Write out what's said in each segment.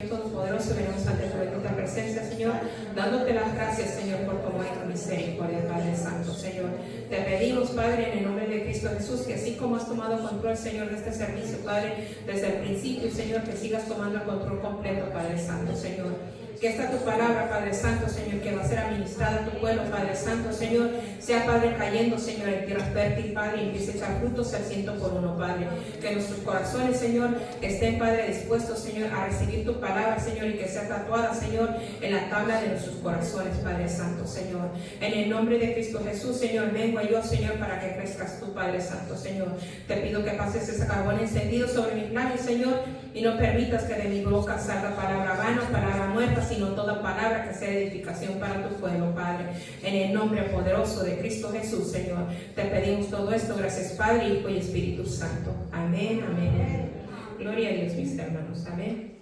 Dios Todopoderoso, venimos ante tu bendita presencia, Señor, dándote las gracias, Señor, por tu amor y tu misericordia, Padre Santo, Señor. Te pedimos, Padre, en el nombre de Cristo Jesús, que así como has tomado control, Señor, de este servicio, Padre, desde el principio, Señor, que sigas tomando el control completo, Padre Santo, Señor. Que esta tu palabra, Padre Santo, Señor, que va a ser administrada a tu pueblo, Padre Santo, Señor, sea, Padre, cayendo, Señor, en tierra fértil, Padre, y empiece a echar frutos al 100%, Padre. Que nuestros corazones, Señor, estén, Padre, dispuestos, Señor, a recibir tu palabra, Señor, y que sea tatuada, Señor, en la tabla de nuestros corazones, Padre Santo, Señor. En el nombre de Cristo Jesús, Señor, vengo yo, Señor, para que crezcas tú, Padre Santo, Señor. Te pido que pases ese carbón encendido sobre mis labios, Señor, y no permitas que de mi boca salga palabra vana, palabra muerta, sino toda palabra que sea edificación para tu pueblo, Padre. En el nombre poderoso de Cristo Jesús, Señor, te pedimos todo esto. Gracias, Padre, Hijo y Espíritu Santo. Amén, amén. Gloria a Dios, mis hermanos. Amén.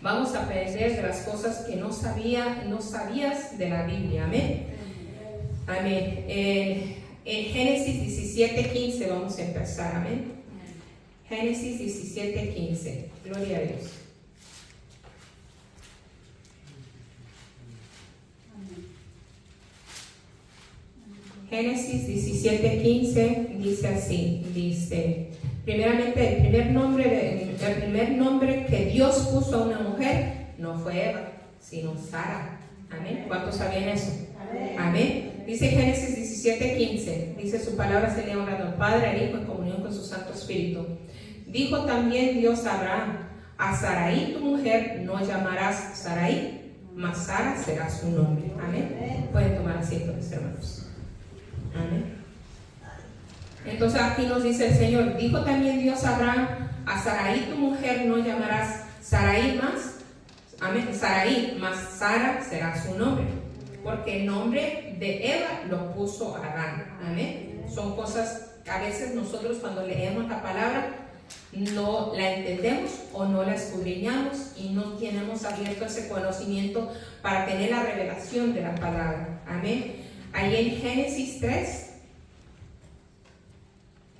Vamos a aprender de las cosas que no sabías de la Biblia. Amén. Amén. En Génesis 17:15 vamos a empezar. Amén. Génesis 17:15. Gloria a Dios. Génesis 17:15 dice así, dice, primeramente el primer nombre que Dios puso a una mujer no fue Eva, sino Sara. Amén. ¿Cuántos sabían eso? Amén. Amén. Dice Génesis 17:15, dice su palabra se le honra al Padre, al Hijo en comunión con su Santo Espíritu. Dijo también Dios a Abraham, a Sarai tu mujer no llamarás Sarai, mas Sara será su nombre. Amén. Pueden tomar asiento, mis hermanos. Amén. Entonces aquí nos dice el Señor, dijo también Dios a Abraham, a Sarai tu mujer no llamarás Sarai más, amén, Sarai, más Sara será su nombre, porque el nombre de Eva lo puso Adán. Amén. Son cosas que a veces nosotros cuando leemos la palabra no la entendemos o no la escudriñamos y no tenemos abierto ese conocimiento para tener la revelación de la palabra. Amén. Ahí en Génesis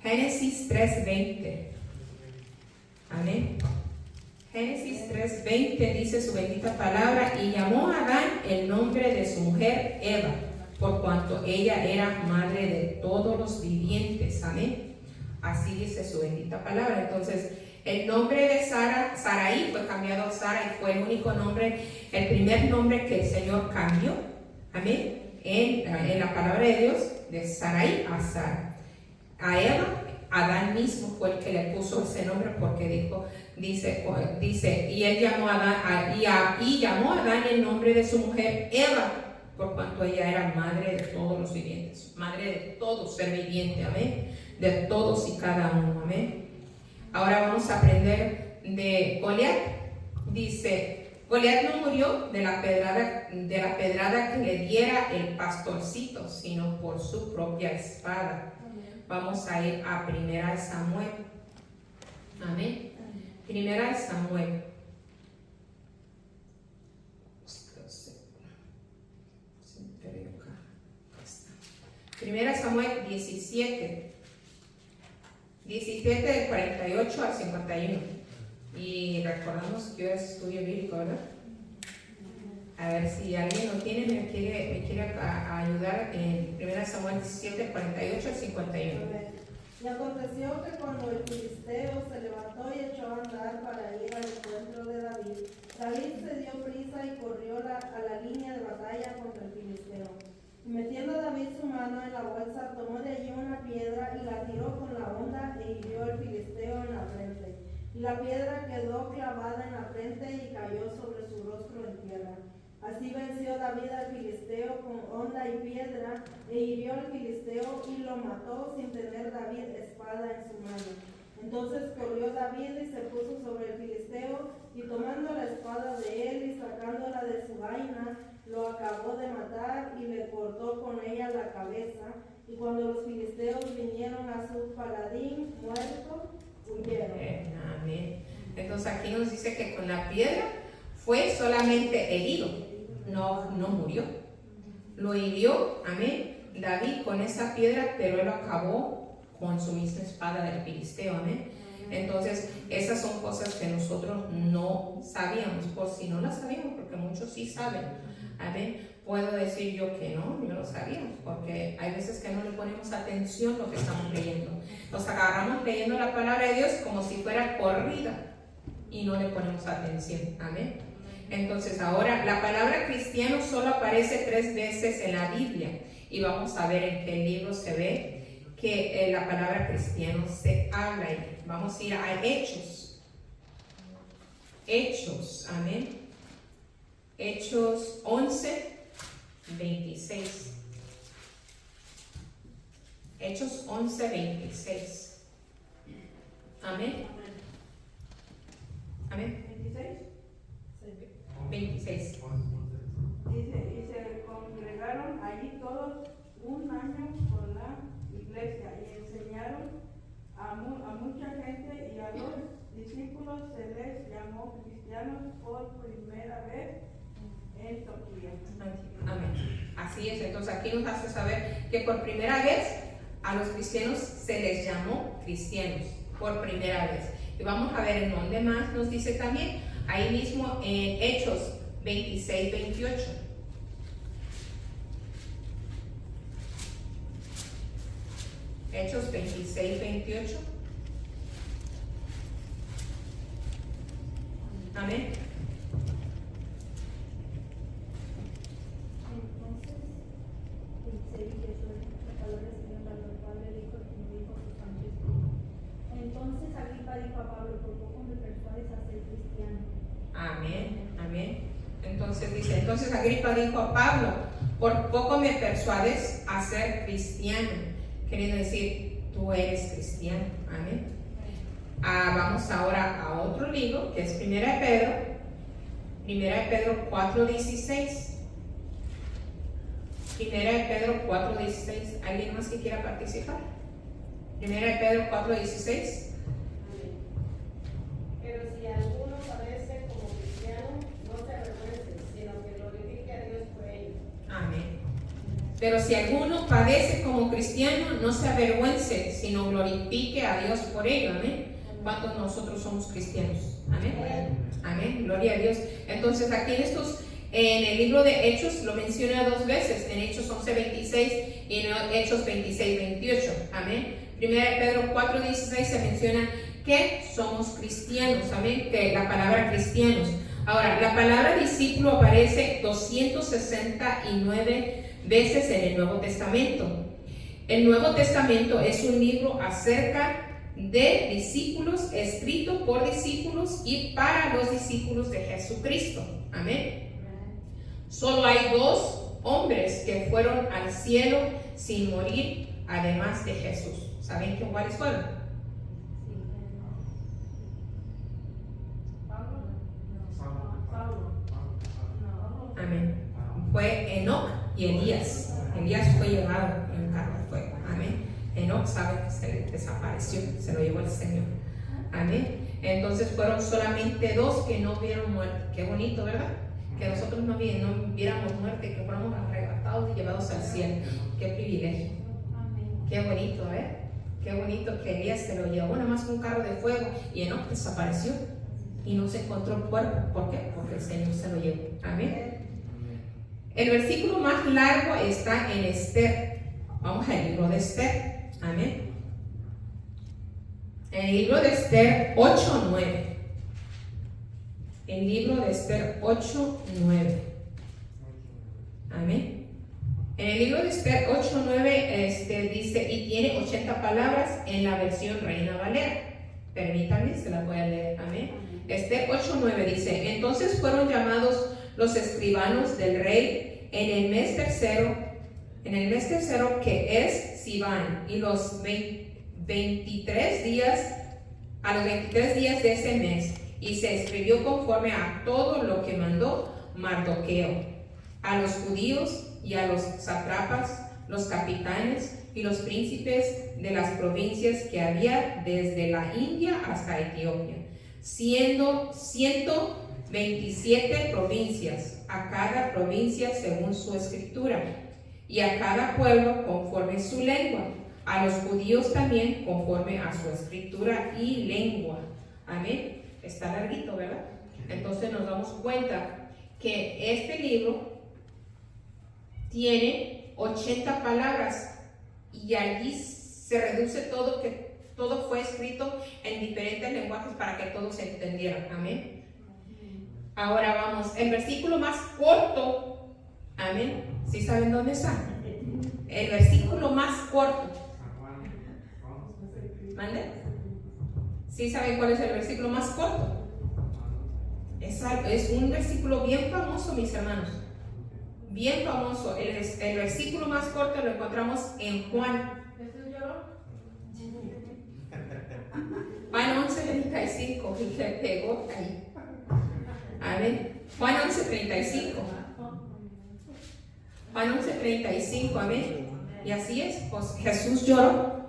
3:20. Amén. Génesis 3:20 dice su bendita palabra, y llamó a Adán el nombre de su mujer Eva, por cuanto ella era madre de todos los vivientes. Amén. Así dice su bendita palabra. Entonces, el nombre de Sarai fue cambiado a Sara y fue el único nombre, el primer nombre que el Señor cambió. Amén. En la palabra de Dios, de Sarai a Sara. A Eva, Adán mismo fue el que le puso ese nombre porque dice, y él llamó a Adán, y llamó a Adán el nombre de su mujer Eva, por cuanto ella era madre de todos los vivientes, madre de todo ser viviente. Amén. De todos y cada uno. Amén. Ahora vamos a aprender de Goliat. Dice, Goliat no murió de la pedrada que le diera el pastorcito, sino por su propia espada. Vamos a ir a 1 Samuel. Amén. 1 Samuel. 1 Samuel 17 del 48 al 51. Y recordamos que hoy es estudio bíblico, ¿verdad? A ver si alguien lo tiene, me quiere ayudar en 1 Samuel 17, 48 al 51. Y aconteció que cuando el filisteo se levantó y echó a andar para ir al encuentro de David, David se dio prisa y corrió a la línea de batalla contra el filisteo. Y metiendo David su mano en la bolsa, tomó de allí una piedra y la tiró con la honda e hirió al filisteo en la frente. Y la piedra quedó clavada en la frente y cayó sobre su rostro en tierra. Así venció David al filisteo con honda y piedra, e hirió al filisteo y lo mató sin tener David espada en su mano. Entonces corrió David y se puso sobre el filisteo, y tomando la espada de él y sacándola de su vaina, lo acabó de matar y le cortó con ella la cabeza. Y cuando los filisteos vinieron a su paladín muerto, huyeron. Amén. Entonces aquí nos dice que con la piedra fue solamente herido, no murió. Lo hirió, amén, David con esa piedra, pero él lo acabó con su misma espada del filisteo. Amén. Entonces, esas son cosas que nosotros no sabíamos, por si no las sabíamos, porque muchos sí saben. Amén. Puedo decir yo que no lo sabíamos, porque hay veces que no le ponemos atención a lo que estamos leyendo. Nos agarramos leyendo la palabra de Dios como si fuera corrida y no le ponemos atención. Amén. Entonces, ahora la palabra cristiano solo aparece 3 veces en la Biblia, y vamos a ver en qué libro se ve que la palabra cristiano se habla ahí. Vamos a ir a Hechos. Hechos, amén. Hechos 11, 26. Hechos 11, 26. Amén. Amén. 26. Dice, y se congregaron allí todos un año por la iglesia y enseñaron a mucha gente, y a los discípulos se les llamó cristianos por primera vez en Antioquía. Amén. Así es. Entonces aquí nos hace saber que por primera vez a los cristianos se les llamó cristianos por primera vez. Y vamos a ver en dónde más nos dice también, ahí mismo en Hechos 26, 28. Hechos 26, 28. Amén. Entonces Agripa dijo a Pablo, por poco me persuades a ser cristiano. Amén, amén. Entonces Agripa dijo a Pablo, por poco me persuades a ser cristiano. Queriendo decir, tú eres cristiano. Amén. Vamos ahora a otro libro, que es Primera de Pedro 4:16. Primera de Pedro 4:16. ¿Alguien más que quiera participar? Primera de Pedro 4:16. Pero si alguno padece como cristiano, no se avergüence, sino que glorifique a Dios por ello. Amén. Pero si alguno padece como cristiano, no se avergüence, sino glorifique a Dios por ello. Amén. ¿Cuántos nosotros somos cristianos? Amén. Amén. Gloria a Dios. Entonces aquí en el libro de Hechos lo menciona 2 veces, en Hechos 11:26 y en Hechos 26:28. Amén. Primera de Pedro 4:16 se menciona que somos cristianos. Amén. Que la palabra cristianos. Ahora, la palabra discípulo aparece 269 veces en el Nuevo Testamento. El Nuevo Testamento es un libro acerca de discípulos, escrito por discípulos y para los discípulos de Jesucristo. Amén. Solo hay 2 hombres que fueron al cielo sin morir, además de Jesús. ¿Saben cuáles fueron? Amén. Fue Enoc y Elías. Elías fue llevado en un carro de fuego. Amén. Enoc sabe que se desapareció, se lo llevó el Señor. Amén. Entonces fueron solamente 2 que no vieron muerte. Qué bonito, ¿verdad? Que nosotros no viéramos muerte, que fuéramos arrebatados y llevados al cielo. Qué privilegio. Qué bonito, Qué bonito que Elías se lo llevó nada más un carro de fuego y Enoc desapareció y no se encontró el cuerpo. ¿Por qué? Porque el Señor se lo llevó. Amén. El versículo más largo está en Esther. Vamos al libro de Esther. Amén. En el libro de Esther 8:9. El libro de Esther 8:9. Amén. En el libro de Esther 8:9 dice, y tiene 80 palabras en la versión Reina Valera. Permítanme, se la voy a leer. Amén. Esther 8:9 dice, entonces fueron llamados los escribanos del rey en el mes tercero que es Sivan, y a los 23 días de ese mes, y se escribió conforme a todo lo que mandó Mardoqueo a los judíos y a los sátrapas, los capitanes y los príncipes de las provincias que había desde la India hasta Etiopía, siendo 127 provincias, a cada provincia según su escritura, y a cada pueblo conforme su lengua, a los judíos también conforme a su escritura y lengua. Amén. Está larguito, ¿verdad? Entonces nos damos cuenta que este libro tiene 80 palabras y allí se reduce todo, que todo fue escrito en diferentes lenguajes para que todos se entendieran. Amén. Ahora vamos, el versículo más corto. Amén. ¿Sí saben dónde está? El versículo más corto. ¿Mande? ¿Sí saben cuál es el versículo más corto? Es un versículo bien famoso, mis hermanos. Bien famoso. El versículo más corto lo encontramos en Juan. Juan 11:35. Y le pegó ahí. Amén. Juan 11:35. Juan 11:35. Amén. Y así es. Pues Jesús lloró.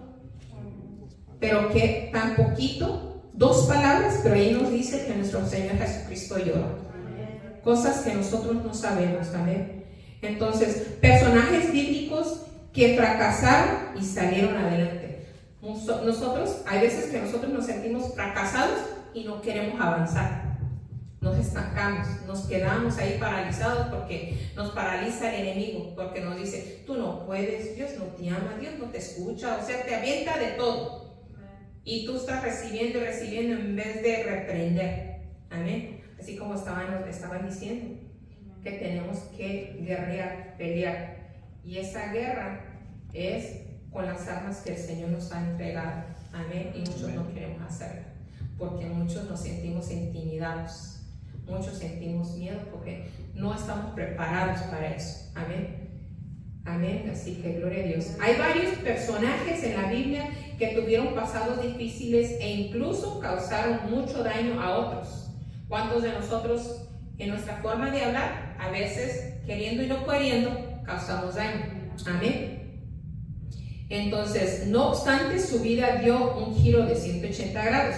Pero que tan poquito, 2 palabras, pero ahí nos dice que nuestro Señor Jesucristo lloró. Cosas que nosotros no sabemos. Amén. Entonces, personajes bíblicos que fracasaron y salieron adelante. Nosotros, hay veces que nosotros nos sentimos fracasados y no queremos avanzar. Nos estancamos, nos quedamos ahí paralizados porque nos paraliza el enemigo, porque nos dice, tú no puedes, Dios no te ama, Dios no te escucha, o sea, te avienta de todo. Y tú estás recibiendo en vez de reprender. Amén. Así como estaban diciendo, que tenemos que guerrear, pelear. Y esa guerra es con las armas que el Señor nos ha entregado. Amén. Y muchos no queremos hacerla, porque muchos nos sentimos intimidados, muchos sentimos miedo, porque no estamos preparados para eso. Amén. Amén. Así que gloria a Dios. Hay varios personajes en la Biblia que tuvieron pasados difíciles e incluso causaron mucho daño a otros. ¿Cuántos de nosotros en nuestra forma de hablar, a veces queriendo y no queriendo, causamos daño? Amén. Entonces, no obstante, su vida dio un giro de 180 grados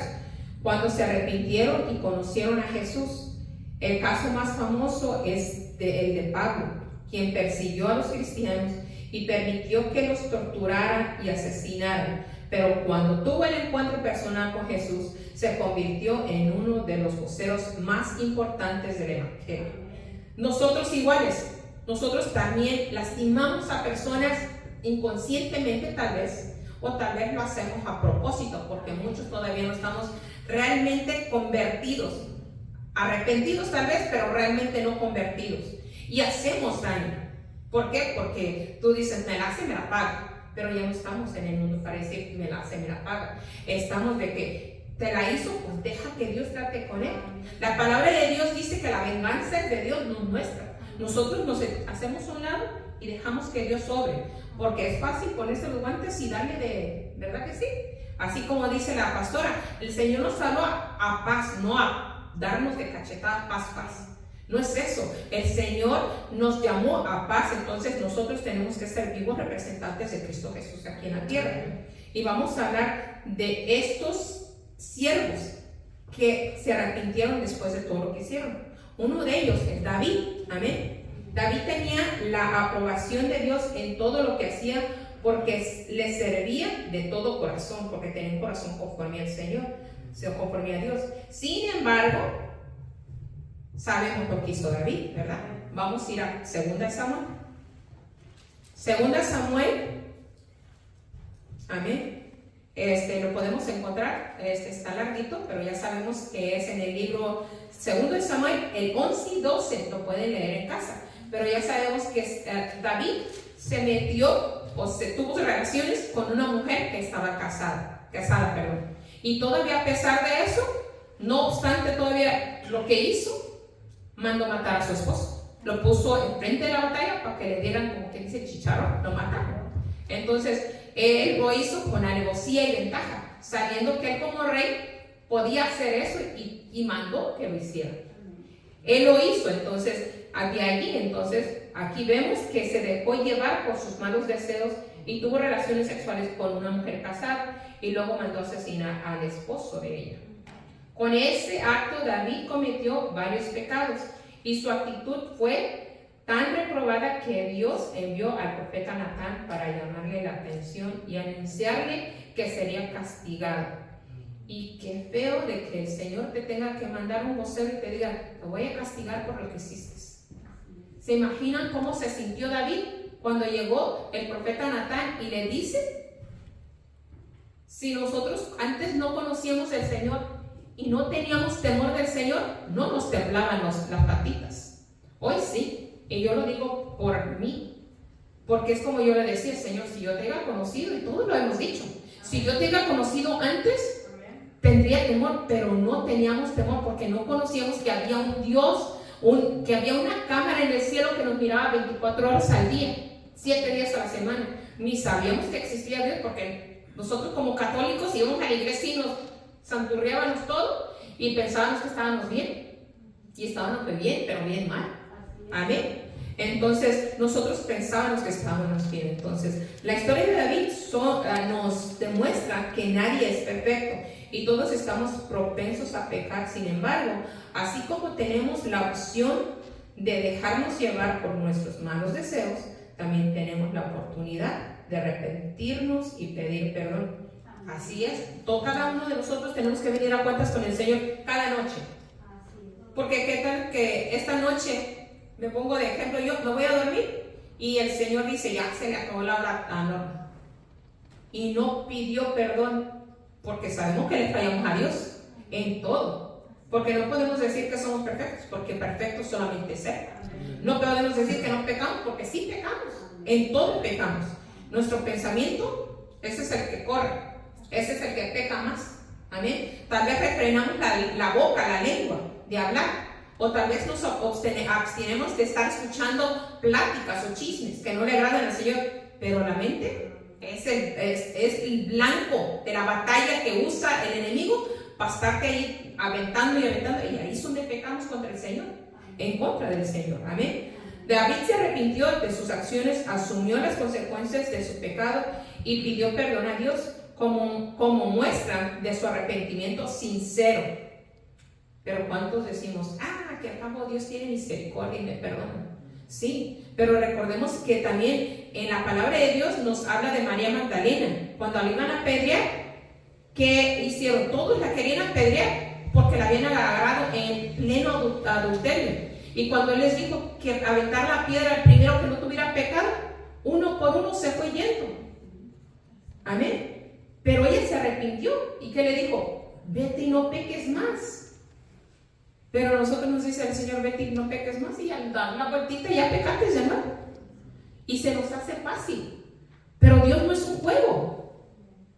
cuando se arrepintieron y conocieron a Jesús. El caso más famoso es el de Pablo, quien persiguió a los cristianos y permitió que los torturaran y asesinaran. Pero cuando tuvo el encuentro personal con Jesús, se convirtió en uno de los voceros más importantes del Evangelio. Nosotros iguales, nosotros también lastimamos a personas inconscientemente tal vez, o tal vez lo hacemos a propósito, porque muchos todavía no estamos realmente convertidos, arrepentidos tal vez, pero realmente no convertidos. Y hacemos daño. ¿Por qué? Porque tú dices, me la hace, me la paga. Pero ya no estamos en el mundo para decir, me la hace, me la paga. Estamos de que te la hizo, pues deja que Dios trate con él. La palabra de Dios dice que la venganza es de Dios, no nuestra. Nosotros nos hacemos a un lado y dejamos que Dios sobre, porque es fácil ponerse los guantes y darle de, ¿verdad que sí? Así como dice la pastora, el Señor nos salvó a paz, no a darnos de cachetada, paz. No es eso, el Señor nos llamó a paz, entonces nosotros tenemos que ser vivos representantes de Cristo Jesús aquí en la tierra. Y vamos a hablar de estos siervos que se arrepintieron después de todo lo que hicieron. Uno de ellos es David, amén. David tenía la aprobación de Dios en todo lo que hacía, porque le servía de todo corazón, porque tenía un corazón conforme al Señor, conforme a Dios. Sin embargo, sabemos lo que hizo David, ¿verdad? Vamos a ir a 2 Samuel. 2 Samuel, amén. Lo podemos encontrar, está larguito, pero ya sabemos que es en el libro 2 Samuel, el 11 y 12, lo pueden leer en casa. Pero ya sabemos que David se metió o se tuvo relaciones con una mujer que estaba casada, y todavía a pesar de eso, no obstante todavía lo que hizo, mandó matar a su esposo. Lo puso enfrente de la batalla para que le dieran, como que dice, chicharrón, lo mataron. Entonces, él lo hizo con alevosía y ventaja, sabiendo que él como rey podía hacer eso y mandó que lo hiciera. Él lo hizo, entonces, aquí vemos que se dejó llevar por sus malos deseos y tuvo relaciones sexuales con una mujer casada y luego mandó asesinar al esposo de ella. Con ese acto David cometió varios pecados y su actitud fue tan reprobada que Dios envió al profeta Natán para llamarle la atención y anunciarle que sería castigado. Y qué feo de que el Señor te tenga que mandar un vocero y te diga, te voy a castigar por lo que hiciste. ¿Se imaginan cómo se sintió David cuando llegó el profeta Natán y le dice? Si nosotros antes no conocíamos al Señor y no teníamos temor del Señor, no nos temblaban las patitas. Hoy sí, y yo lo digo por mí, porque es como yo le decía, Señor, si yo te haya conocido, y todos lo hemos dicho, si yo te haya conocido antes, tendría temor, pero no teníamos temor porque no conocíamos que había un Dios, que había una cámara en el cielo que nos miraba 24 horas al día, 7 días a la semana. Ni sabíamos que existía Dios porque nosotros como católicos íbamos a la iglesia y nos santurreábamos todo y pensábamos que estábamos bien. Y estábamos bien, pero bien mal. Amén. Entonces nosotros pensábamos que estábamos bien. Entonces la historia de David nos demuestra que nadie es perfecto y todos estamos propensos a pecar. Sin embargo, así como tenemos la opción de dejarnos llevar por nuestros malos deseos, también tenemos la oportunidad de arrepentirnos y pedir perdón. Así es, cada uno de nosotros tenemos que venir a cuentas con el Señor cada noche. Porque qué tal que esta noche, me pongo de ejemplo, yo me voy a dormir y el Señor dice, ya se le acabó la hora a Norma. Y no pidió perdón, porque sabemos que le fallamos a Dios en todo. Porque no podemos decir que somos perfectos, porque perfectos solamente es Él. No podemos decir que no pecamos, porque sí pecamos. En todo pecamos. Nuestro pensamiento, ese es el que corre. Ese es el que peca más. Amén. Tal vez refrenamos la boca, la lengua de hablar. O tal vez nos abstenemos de estar escuchando pláticas o chismes que no le agradan al Señor. Pero la mente es el blanco de la batalla que usa el enemigo para estarte ahí aventando y aventando. Y ahí es donde pecamos contra el Señor, en contra del Señor. Amén. David se arrepintió de sus acciones, asumió las consecuencias de su pecado y pidió perdón a Dios como muestra de su arrepentimiento sincero. Pero ¿cuántos decimos, que al cabo Dios tiene misericordia y me perdona? Sí, pero recordemos que también en la palabra de Dios nos habla de María Magdalena. Cuando la iban a apedrear, ¿qué hicieron? Todos la querían apedrear porque la habían agarrado en pleno adulterio. Y cuando él les dijo que aventar la piedra al primero que no tuviera pecado, uno por uno se fue yendo. Amén. Pero ella se arrepintió. ¿Y qué le dijo? Vete y no peques más. Pero a nosotros nos dice el Señor, vete y no peques más, y al dar una vueltita ya pecaste de nuevo. Y se nos hace fácil. Pero Dios no es un juego.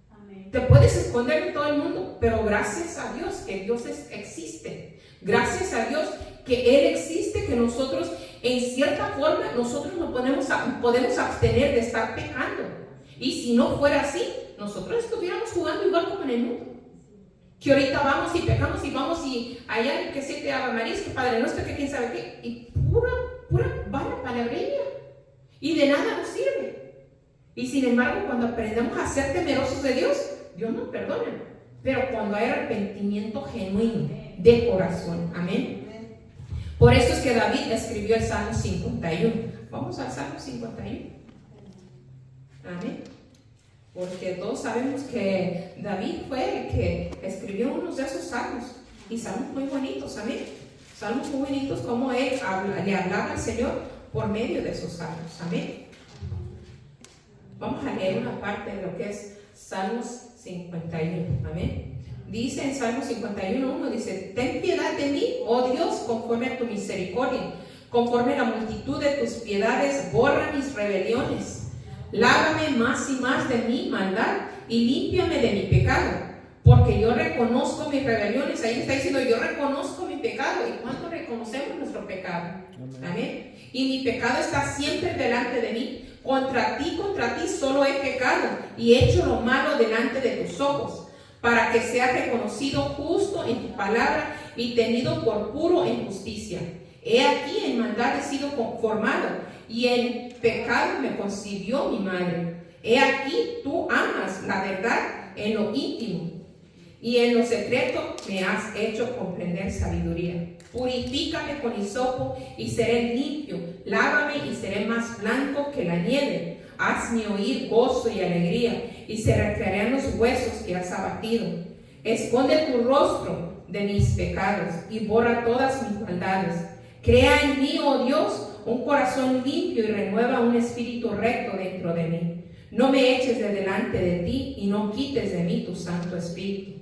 Amén. Te puedes esconder de todo el mundo, pero gracias a Dios que Dios existe. Gracias a Dios que Él existe, que nosotros, en cierta forma, nosotros nos podemos abstener de estar pecando. Y si no fuera así, nosotros estuviéramos jugando igual como en el mundo. Que ahorita vamos y pecamos y vamos y allá que se te Ave María, que Padre Nuestro, que quién sabe qué, y pura vana palabrería, y de nada nos sirve. Y sin embargo, cuando aprendemos a ser temerosos de Dios, Dios nos perdona. Pero cuando hay arrepentimiento genuino de corazón, amén. Por eso es que David escribió el Salmo 51. Vamos al Salmo 51. Amén. Porque todos sabemos que David fue el que escribió unos de esos salmos. Y salmos muy bonitos, amén. Salmos muy bonitos como él le hablaba al Señor por medio de esos salmos, amén. Vamos a leer una parte de lo que es Salmos 51, amén. Dice en Salmos 51:1, dice: ten piedad de mí, oh Dios, conforme a tu misericordia, conforme a la multitud de tus piedades, borra mis rebeliones. Lávame más y más de mi maldad y límpiame de mi pecado, porque yo reconozco mis rebeliones. Ahí está diciendo, yo reconozco mi pecado. ¿Y cuánto reconocemos nuestro pecado? Amén. Y mi pecado está siempre delante de mí. Contra ti solo he pecado y he hecho lo malo delante de tus ojos, para que sea reconocido justo en tu palabra y tenido por puro en justicia. He aquí en maldad he sido formado, y en pecado me concibió mi madre. He aquí tú amas la verdad en lo íntimo, y en lo secreto me has hecho comprender sabiduría. Purifícame con hisopo y seré limpio. Lávame y seré más blanco que la nieve. Hazme oír gozo y alegría, y se recrearán los huesos que has abatido. Esconde tu rostro de mis pecados y borra todas mis maldades. Crea en mí, oh Dios, un corazón limpio y renueva un espíritu recto dentro de mí. No me eches de delante de ti y no quites de mí tu Santo Espíritu.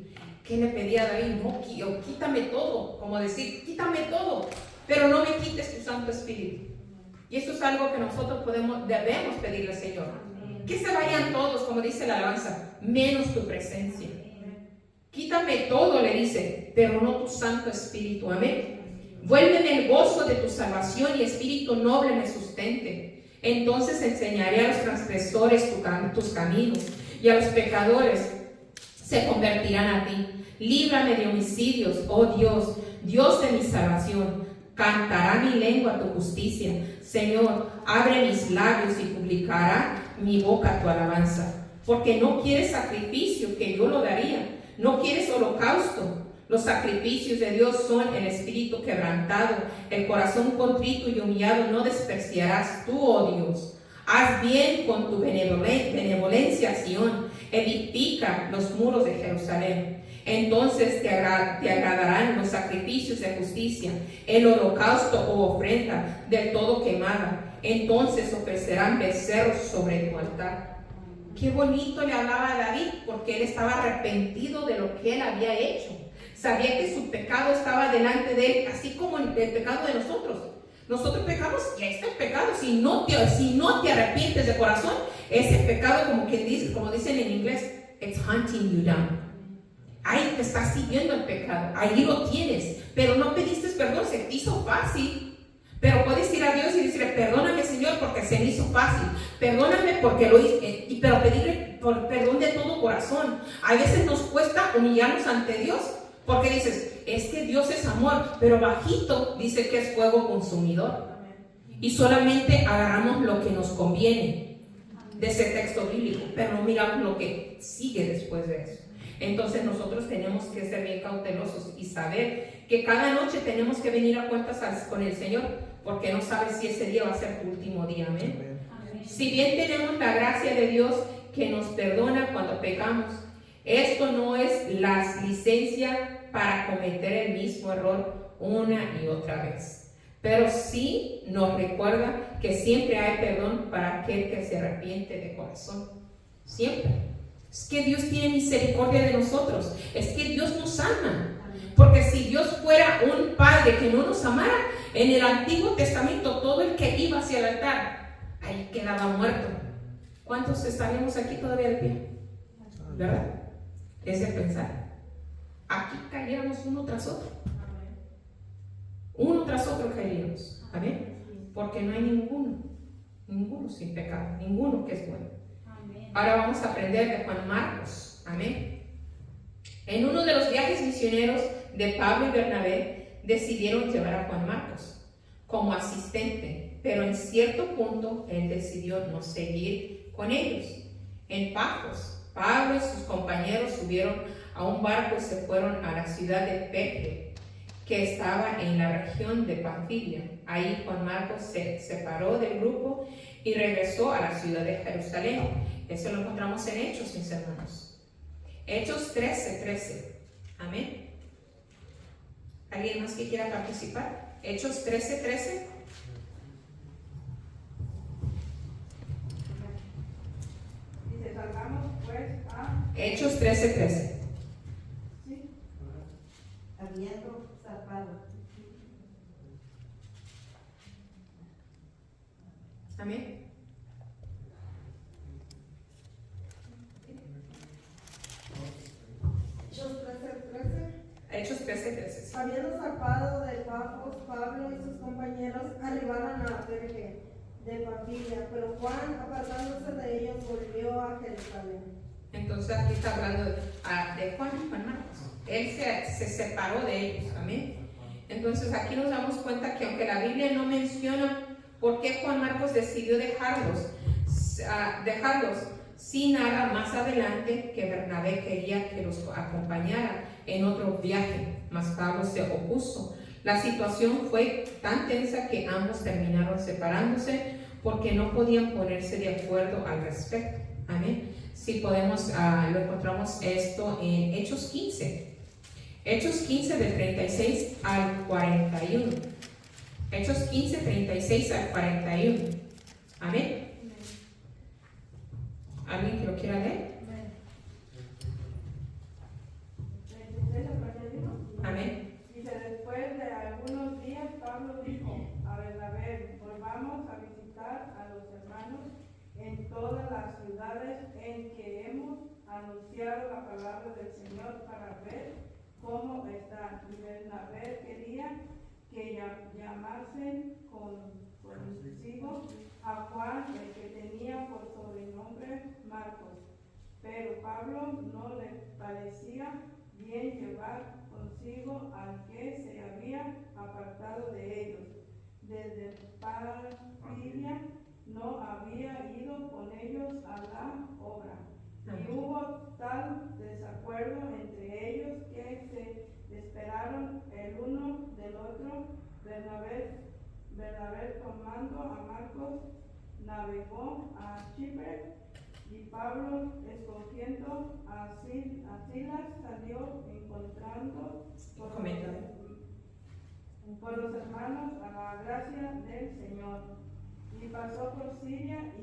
¿Qué le pedía a David? No, quítame todo, como decir, quítame todo, pero no me quites tu Santo Espíritu. Y esto es algo que nosotros debemos pedirle al Señor. Que se vayan todos, como dice la alabanza, menos tu presencia. Quítame todo, le dice, pero no tu Santo Espíritu. Amén. Vuélveme el gozo de tu salvación y espíritu noble me sustente. Entonces enseñaré a los transgresores tus caminos y a los pecadores se convertirán a ti. Líbrame de homicidios, oh Dios, Dios de mi salvación. Cantará mi lengua tu justicia. Señor, abre mis labios y publicará mi boca tu alabanza. Porque no quieres sacrificio, que yo lo daría. No quieres holocausto. Los sacrificios de Dios son el espíritu quebrantado, el corazón contrito y humillado no despreciarás tú, oh Dios. Haz bien con tu benevolencia a Sión, edifica los muros de Jerusalén. Entonces te agradarán los sacrificios de justicia, el holocausto o ofrenda del todo quemada. Entonces ofrecerán becerros sobre tu altar. Qué bonito le hablaba a David, porque él estaba arrepentido de lo que él había hecho. Sabía que su pecado estaba delante de él, así como el pecado de nosotros. Nosotros pecamos y ahí está el pecado. Si no te arrepientes de corazón, ese pecado, como dicen en inglés, it's hunting you down. Ahí te está siguiendo el pecado, ahí lo tienes, pero no pediste perdón, se te hizo fácil. Pero puedes ir a Dios y decirle, perdóname Señor porque se me hizo fácil, perdóname porque lo hice, pero pedirle perdón de todo corazón. A veces nos cuesta humillarnos ante Dios, porque dices, es que Dios es amor, pero bajito dice que es fuego consumidor. Y solamente agarramos lo que nos conviene de ese texto bíblico, pero no miramos lo que sigue después de eso. Entonces nosotros tenemos que ser bien cautelosos y saber que cada noche tenemos que venir a cuentas con el Señor, porque no sabes si ese día va a ser tu último día. Amén. Si bien tenemos la gracia de Dios que nos perdona cuando pecamos, esto no es la licencia para cometer el mismo error una y otra vez. Pero sí nos recuerda que siempre hay perdón para aquel que se arrepiente de corazón. Siempre. Es que Dios tiene misericordia de nosotros. Es que Dios nos ama. Porque si Dios fuera un padre que no nos amara, en el Antiguo Testamento todo el que iba hacia el altar, ahí quedaba muerto. ¿Cuántos estaríamos aquí todavía de pie? ¿Verdad? Es de pensar. Aquí caeríamos uno tras otro. Uno tras otro caeríamos. Amén. Porque no hay ninguno sin pecado, ninguno que es bueno. Ahora vamos a aprender de Juan Marcos. Amén. En uno de los viajes misioneros de Pablo y Bernabé decidieron llevar a Juan Marcos como asistente, pero en cierto punto él decidió no seguir con ellos. En Pafos, Pablo y sus compañeros subieron a un barco y se fueron a la ciudad de Perge, que estaba en la región de Panfilia. Ahí Juan Marcos se separó del grupo y regresó a la ciudad de Jerusalén. Eso lo encontramos en Hechos, mis hermanos. Hechos 13:13. Amén. ¿Alguien más que quiera participar? Hechos 13:13. Dice, salgamos pues a... Hechos 13:13. Sí. Habiendo zarpado. Amén. Hechos 13:13. Habiendo zarpado de Pafos, Pablo y sus compañeros arribaron a Perge de Panfilia, pero Juan, apartándose de ellos, volvió a Jerusalén. Entonces aquí está hablando de Juan Marcos. Él se separó de ellos. Amén. Entonces aquí nos damos cuenta que aunque la Biblia no menciona por qué Juan Marcos decidió dejarlos, sí narra más adelante que Bernabé quería que los acompañara en otro viaje, mas Pablo se opuso. La situación fue tan tensa que ambos terminaron separándose porque no podían ponerse de acuerdo al respecto. Amén. Si podemos, lo encontramos esto en Hechos 15. Hechos 15 del 36 al 41. Hechos 15, 36 al 41. Amén. ¿Alguien que lo quiera leer? Amén. Dice, después de algunos días, Pablo dijo a Bernabé, volvamos a visitar a los hermanos en todas las ciudades en que hemos anunciado la palabra del Señor para ver cómo están. Y Bernabé quería que llamasen consigo a Juan, el que tenía por sobrenombre Marcos. Pero Pablo no le parecía bien llevar consigo al que se había apartado de ellos. Desde Pamfilia no había ido con ellos a la obra. Y hubo tal desacuerdo entre ellos que se esperaron el uno del otro. Bernabé tomando a Marcos navegó a Chipre, y Pablo, escogiendo a Silas, salió encontrando por los hermanos a la gracia del Señor, y pasó por Siria y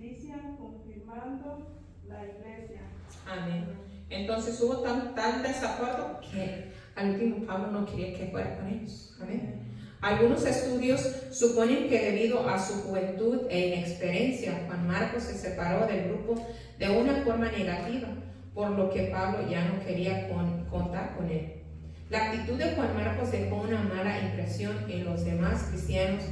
Licia, confirmando la iglesia. Amén. Entonces hubo tal desacuerdo que al último Pablo no quería que fuera con ellos. Amén. Algunos estudios suponen que debido a su juventud e inexperiencia, Juan Marcos se separó del grupo de una forma negativa, por lo que Pablo ya no quería contar con él. La actitud de Juan Marcos dejó una mala impresión en los demás cristianos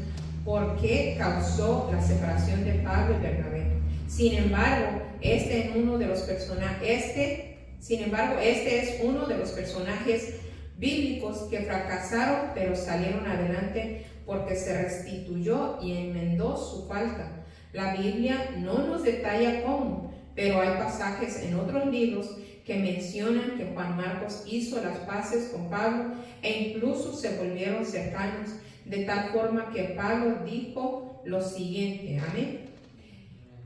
porque causó la separación de Pablo y Bernabé. Sin embargo, este es uno de los personajes bíblicos que fracasaron pero salieron adelante porque se restituyó y enmendó su falta. La Biblia no nos detalla cómo, pero hay pasajes en otros libros que mencionan que Juan Marcos hizo las paces con Pablo e incluso se volvieron cercanos, de tal forma que Pablo dijo lo siguiente, amén: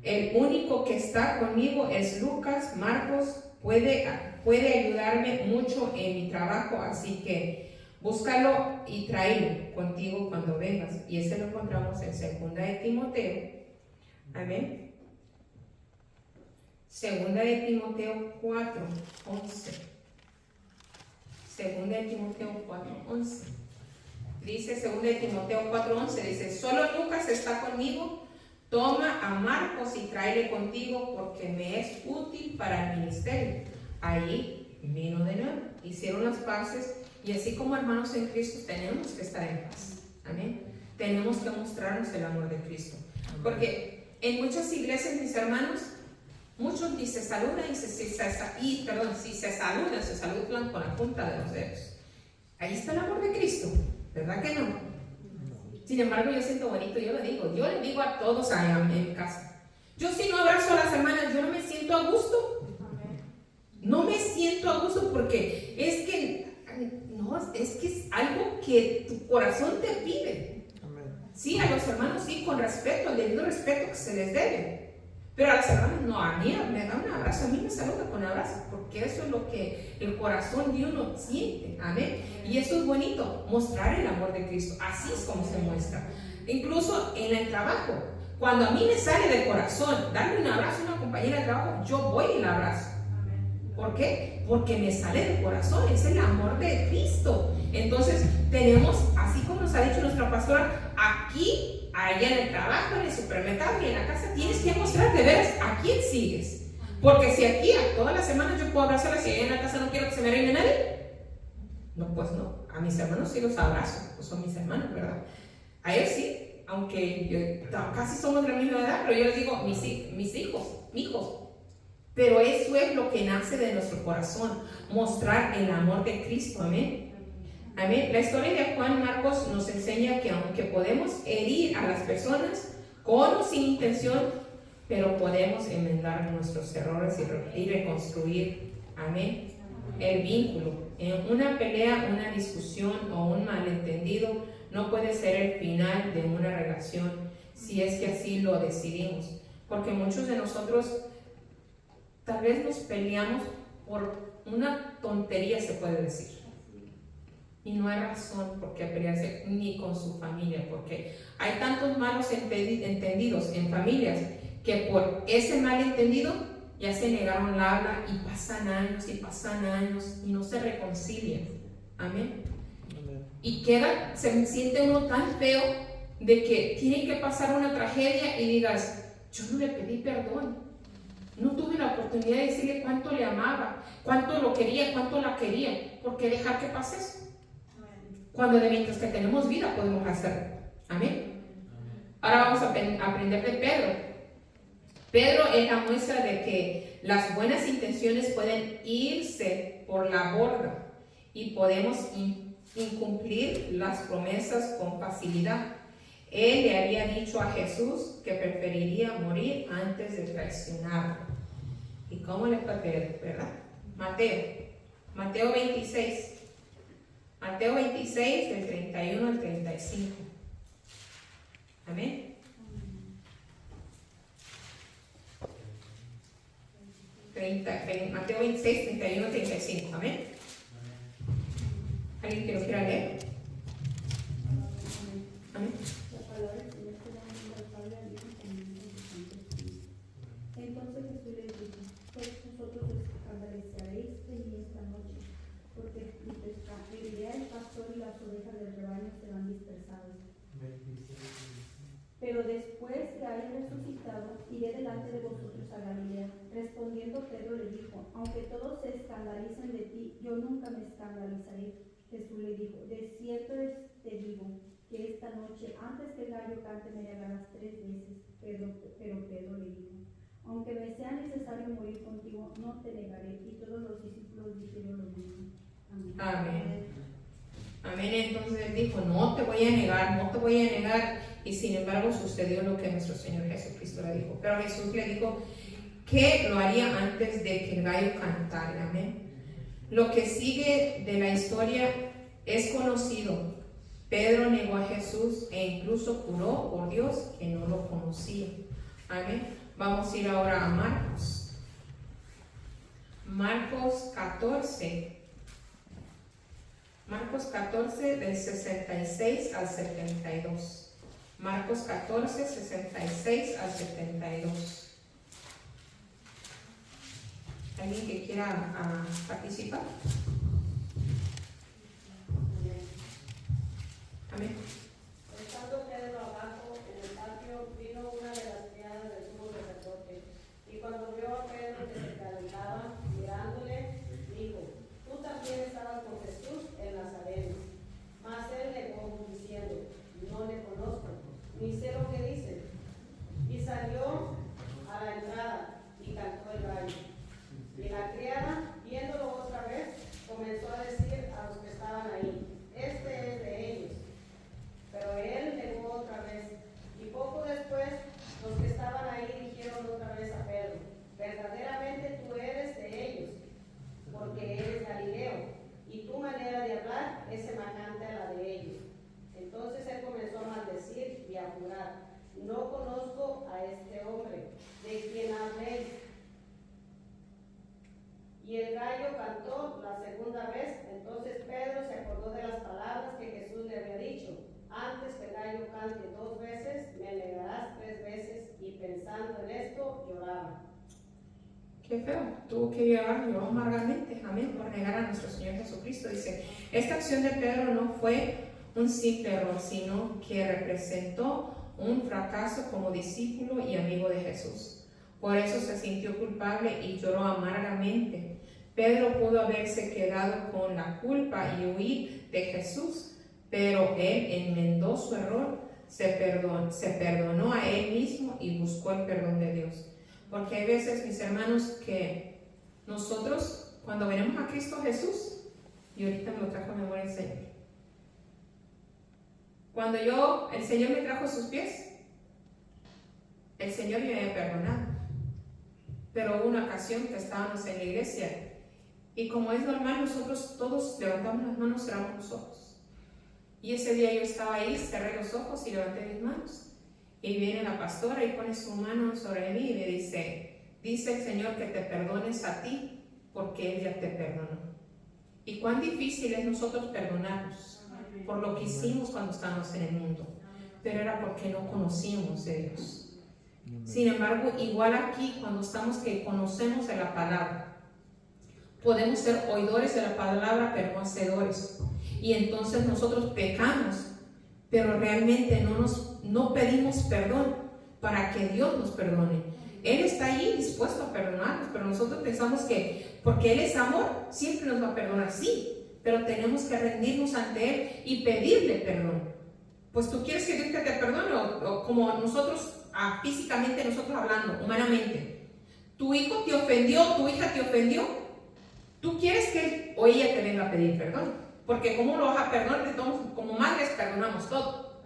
el único que está conmigo es Lucas. Marcos puede ayudarme mucho en mi trabajo, así que búscalo y tráelo contigo cuando vengas. Y este lo encontramos en 2 de Timoteo. Amén. 2 de Timoteo 4:11. 2 de Timoteo 4:11. Dice 2 de Timoteo 4:11, dice, solo Lucas está conmigo. Toma a Marcos y tráele contigo porque me es útil para el ministerio. Ahí vino de nuevo, hicieron las paces, y así como hermanos en Cristo tenemos que estar en paz. Amén. Tenemos que mostrarnos el amor de Cristo. Porque en muchas iglesias, mis hermanos, muchos ni se saludan si se saludan con la punta de los dedos. Ahí está el amor de Cristo, ¿verdad que no? Sin embargo, yo siento bonito, yo le digo a todos allá en mi casa, yo si no abrazo a las hermanas, yo no me siento a gusto. No me siento a gusto porque es que es algo que tu corazón te pide. Sí, a los hermanos sí, con respeto, el debido respeto que se les debe. Pero a las hermanas no, a mí me da un abrazo, a mí me saluda con abrazo, porque eso es lo que el corazón de uno siente, amén. Y eso es bonito, mostrar el amor de Cristo, así es como se muestra. Incluso en el trabajo, cuando a mí me sale del corazón darle un abrazo a una compañera de trabajo, yo voy y la abrazo. ¿Por qué? Porque me sale del corazón, es el amor de Cristo. Entonces tenemos, así como nos ha dicho nuestra pastora, aquí, allá en el trabajo, en el supermercado y en la casa, tienes que mostrar de veras a quién sigues. Porque si aquí a todas las semanas yo puedo abrazarlas y allá en la casa no quiero que se me reine nadie, no, pues no, a mis hermanos sí los abrazo, pues son mis hermanos, ¿verdad? A ellos sí, aunque casi somos de la misma edad, pero yo les digo mis hijos. Pero eso es lo que nace de nuestro corazón, mostrar el amor de Cristo, amén. Amén. La historia de Juan Marcos nos enseña que aunque podemos herir a las personas con o sin intención, pero podemos enmendar nuestros errores y reconstruir, amén, el vínculo. Una pelea, una discusión o un malentendido no puede ser el final de una relación si es que así lo decidimos. Porque muchos de nosotros tal vez nos peleamos por una tontería, se puede decir. Y no hay razón por qué pelearse ni con su familia, porque hay tantos malos entendidos en familias que por ese malentendido ya se negaron la habla y pasan años y no se reconcilian. Amén. Y se siente uno tan feo de que tiene que pasar una tragedia y digas, yo no le pedí perdón. No tuve la oportunidad de decirle cuánto le amaba, cuánto lo quería, cuánto la quería. ¿Por qué dejar que pase eso? Cuando de mientras que tenemos vida podemos hacerlo. Amén. Ahora vamos a aprender de Pedro. Pedro es la muestra de que las buenas intenciones pueden irse por la borda y podemos incumplir las promesas con facilidad. Él le había dicho a Jesús que preferiría morir antes de traicionarlo. ¿Y cómo le fue a Pedro, verdad? Mateo 26. Mateo 26, del 31 al 35. Amén. Mateo 26, 31 al 35. Amén. ¿Alguien que lo quiera leer? Amén. La palabra del Señor se da al Padre, al Hijo y al Santo Espíritu. Entonces Jesús les dijo, pues vosotros os escandalizaréis de mí esta noche, porque heriré al pastor y las ovejas del rebaño serán dispersadas. Pero después que haya resucitado, iré delante de vosotros a Galilea. Respondiendo Pedro le dijo, aunque todos se escandalicen de ti, yo nunca me escandalizaré. Jesús le dijo, de cierto te digo, que esta noche, antes que el gallo cante, me negarás 3 veces. Pero Pedro le dijo, aunque me sea necesario morir contigo, no te negaré. Y todos los discípulos dijeron lo mismo. Amén. Amén. Amén. Entonces él dijo, no te voy a negar, no te voy a negar. Y sin embargo sucedió lo que nuestro Señor Jesucristo le dijo. Pero Jesús le dijo que lo haría antes de que el gallo cantara. Amén. Lo que sigue de la historia es conocido. Pedro negó a Jesús e incluso juró por Dios que no lo conocía. Amén. Vamos a ir ahora a Marcos. Marcos 14. Marcos 14 del 66 al 72. Marcos 14, 66 al 72. ¿Alguien que quiera participar? Amén. Estando Pedro abajo en el patio, vino una de las criadas del sumo sacerdote, y cuando vio a Pedro que se calentaba, mirándole, dijo, tú también estabas con Jesús el Nazareno. Mas él negó, diciendo, no le conozco, ni sé lo que dice. Y salió a la entrada y cantó el gallo. Y la criada, viéndolo otra vez, comenzó a decir a los que estaban ahí, este es de ellos. Pero él negó otra vez. Y poco después, los que estaban ahí dijeron otra vez a Pedro, verdaderamente tú eres de ellos, porque eres Galileo, y tu manera de hablar es semejante a la de ellos. Entonces él comenzó a maldecir y a jurar, no conozco a este hombre, de quien habléis. Y el gallo cantó la segunda vez. Entonces Pedro se acordó de las palabras que Jesús le había dicho, antes que el gallo cante 2 veces, me negarás 3 veces, y pensando en esto, lloraba. Qué feo, tuvo que lloró amargamente, amén, por negar a nuestro Señor Jesucristo. Dice, esta acción de Pedro no fue un simple error, sino que representó un fracaso como discípulo y amigo de Jesús. Por eso se sintió culpable y lloró amargamente. Pedro pudo haberse quedado con la culpa y huir de Jesús, pero él enmendó su error, se perdonó a él mismo y buscó el perdón de Dios. Porque hay veces, mis hermanos, que nosotros, cuando venimos a Cristo Jesús, y ahorita me lo trajo a memoria el Señor, cuando el Señor me trajo a sus pies, el Señor me había perdonado. Pero hubo una ocasión que estábamos en la iglesia Y como es normal, nosotros todos levantamos las manos, cerramos los ojos. Y ese día yo estaba ahí, cerré los ojos y levanté mis manos. Y viene la pastora y pone su mano sobre mí y me dice el Señor que te perdones a ti porque Él ya te perdonó. Y cuán difícil es nosotros perdonarnos por lo que hicimos cuando estábamos en el mundo. Pero era porque no conocíamos de Dios. Sin embargo, igual aquí, cuando estamos que conocemos de la palabra, podemos ser oidores de la palabra, pero no hacedores. Y entonces nosotros pecamos, pero realmente no pedimos perdón para que Dios nos perdone. Él está ahí dispuesto a perdonarnos, pero nosotros pensamos que porque Él es amor, siempre nos va a perdonar, sí, pero tenemos que rendirnos ante Él y pedirle perdón. Pues tú quieres que Dios te perdone, o como nosotros, físicamente nosotros hablando, humanamente, tu hijo te ofendió, tu hija te ofendió, tú quieres que él o ella te venga a pedir perdón, porque ¿cómo lo vas a perdonar? De todos, como madres perdonamos todo.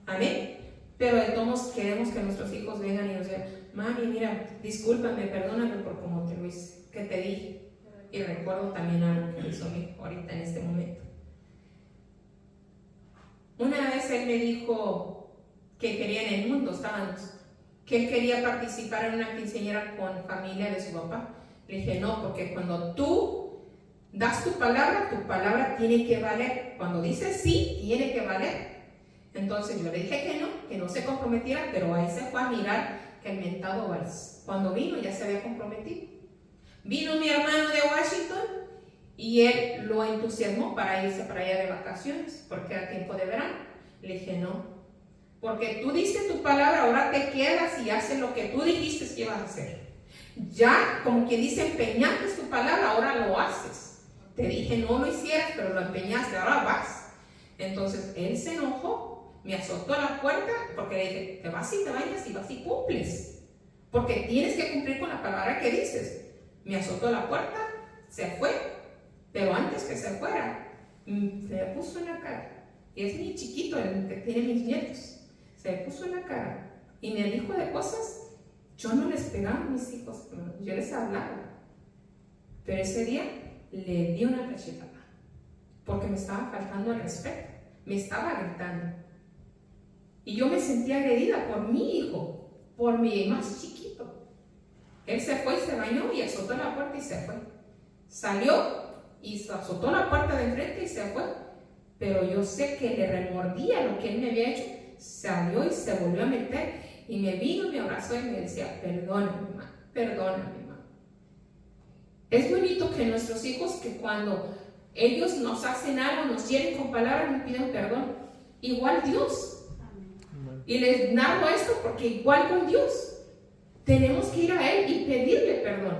Amén. Pero de todos queremos que nuestros hijos vengan y nos digan, mami, mira, discúlpame, perdóname por cómo te lo hice, que te dije. Y recuerdo también algo que hizo mi hijo ahorita en este momento. Una vez él me dijo que quería en el mundo, estábamos, que él quería participar en una quinceañera con familia de su papá. Le dije, no, porque cuando tú das tu palabra tiene que valer. Cuando dices sí, tiene que valer. Entonces yo le dije que no se comprometiera, pero ahí se fue a mirar que el mentado vals. Cuando vino ya se había comprometido. Vino mi hermano de Washington y él lo entusiasmó para irse para allá de vacaciones, porque era tiempo de verano. Le dije, no, porque tú diste tu palabra, ahora te quedas y haces lo que tú dijiste que ibas a hacer. Ya, como quien dice, empeñaste tu palabra, ahora lo haces. Te dije no lo hicieras, pero lo empeñaste, ahora vas. Entonces él se enojó. Me azotó a la puerta porque le dije, te vas y te vayas y vas y cumples. Porque tienes que cumplir con la palabra que dices. Me azotó a la puerta, se fue. Pero antes que se fuera, se me puso en la cara. Y es mi chiquito, el que tiene mis nietos. Se me puso en la cara y me dijo de cosas. Yo no les pegaba a mis hijos, yo les hablaba. Pero ese día le di una cachetada. Porque me estaba faltando el respeto. Me estaba gritando. Y yo me sentía agredida por mi hijo, por mi más chiquito. Él se fue y se bañó y azotó la puerta y se fue. Salió y azotó la puerta de enfrente y se fue. Pero yo sé que le remordía lo que él me había hecho. Salió y se volvió a meter y me vino, me abrazó y me decía, perdóname, mamá, perdóname, mamá. Es bonito que nuestros hijos, que cuando ellos nos hacen algo, nos hieren con palabras, nos piden perdón. Igual Dios. Y les narro esto porque igual con Dios tenemos que ir a Él y pedirle perdón.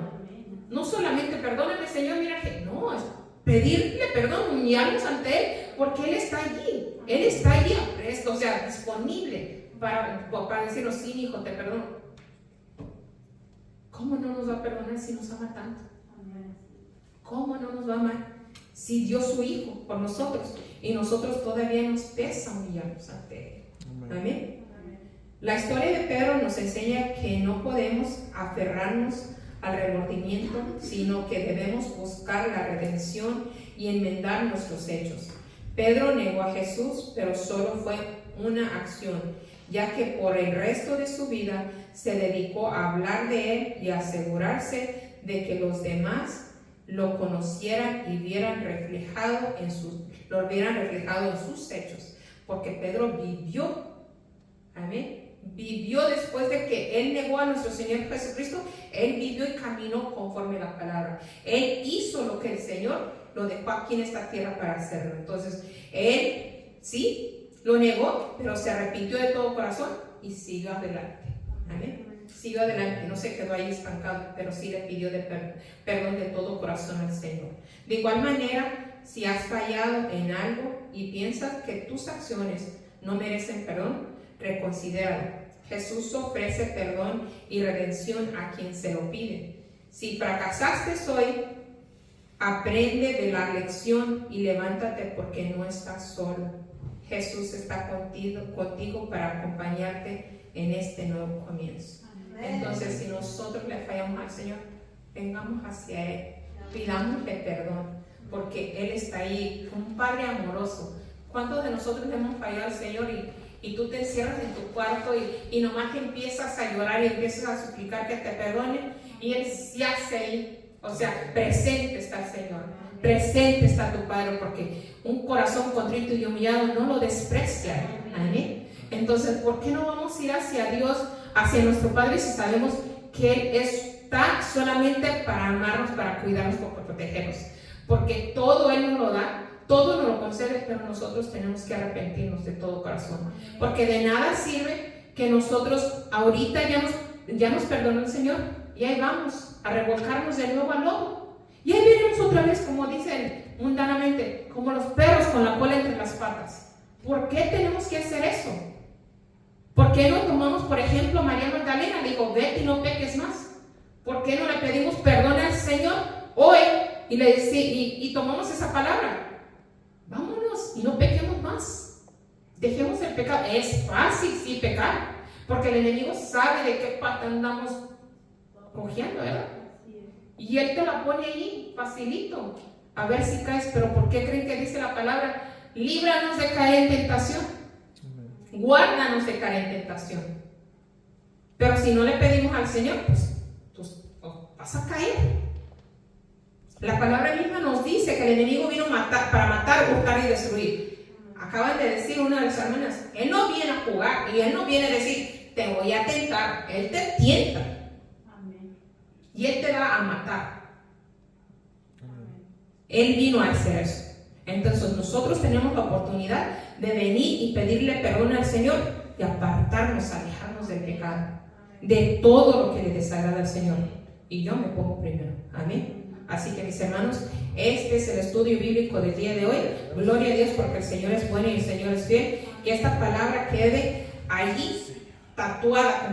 No solamente perdóname, Señor, mira que no, es pedirle perdón, humillarnos ante Él, porque Él está allí. Él está allí presto, o sea, disponible para decirnos, sí, hijo, te perdono. ¿Cómo no nos va a perdonar si nos ama tanto? ¿Cómo no nos va a amar si dio su hijo por nosotros y nosotros todavía nos pesa humillarnos ante Él? Amén. La historia de Pedro nos enseña que no podemos aferrarnos al remordimiento, sino que debemos buscar la redención y enmendar nuestros hechos. Pedro negó a Jesús, pero solo fue una acción, ya que por el resto de su vida se dedicó a hablar de Él y a asegurarse de que los demás lo conocieran y lo vieran reflejado en sus hechos, porque Pedro vivió. Amén. Vivió después de que Él negó a nuestro Señor Jesucristo. Él vivió y caminó conforme a la palabra. Él hizo lo que el Señor lo dejó aquí en esta tierra para hacerlo. Entonces, Él sí lo negó, pero se arrepintió de todo corazón y siguió adelante. Amén. Siguió adelante, no se quedó ahí estancado, pero sí le pidió perdón de todo corazón al Señor. De igual manera, si has fallado en algo y piensas que tus acciones no merecen perdón, reconsidéralo. Jesús ofrece perdón y redención a quien se lo pide. Si fracasaste hoy, aprende de la lección y levántate porque no estás solo. Jesús está contigo para acompañarte en este nuevo comienzo. Entonces, si nosotros le fallamos al Señor, vengamos hacia Él pidámosle perdón, porque Él está ahí, un Padre amoroso. ¿Cuántos de nosotros le hemos fallado al Señor y tú te encierras en tu cuarto y nomás empiezas a llorar y empiezas a suplicar que te perdone y Él se hace ahí? O sea, presente está el Señor, presente está tu Padre, porque un corazón contrito y humillado no lo desprecia. Amén. Entonces, ¿por qué no vamos a ir hacia Dios, hacia nuestro Padre, si sabemos que Él está solamente para amarnos, para cuidarnos, para protegernos? Porque todo Él nos lo da, todo nos lo concede, pero nosotros tenemos que arrepentirnos de todo corazón. Porque de nada sirve que nosotros ahorita ya nos perdonó el Señor y ahí vamos a revolcarnos de nuevo al lodo. Y ahí venimos otra vez, como dicen mundanamente, como los perros con la cola entre las patas. ¿Por qué tenemos que hacer eso? ¿Por qué no tomamos, por ejemplo, a María Magdalena? Le digo, vete y no peques más. ¿Por qué no le pedimos perdón al Señor hoy y tomamos esa palabra? Vámonos y no pequemos más. Dejemos el pecado. Es fácil, sí, pecar, porque el enemigo sabe de qué pata andamos cogiendo, ¿verdad? Y él te la pone ahí, facilito, a ver si caes. Pero ¿por qué creen que dice la palabra? Líbranos de caer en tentación. Guárdanos de caer en tentación. Pero si no le pedimos al Señor, pues vas a caer. La palabra misma nos dice que el enemigo vino para matar, hurtar y destruir. Acaban de decir una de las hermanas, Él no viene a jugar y Él no viene a decir, te voy a tentar. Él te tienta. Amén. Y Él te va a matar. Amén. Él vino a hacer eso. Entonces nosotros tenemos la oportunidad de venir y pedirle perdón al Señor y apartarnos, alejarnos del pecado, de todo lo que le desagrada al Señor. Y yo me pongo primero. Amén. Así que mis hermanos, este es el estudio bíblico del día de hoy. Gloria a Dios porque el Señor es bueno y el Señor es fiel. Que esta palabra quede allí tatuada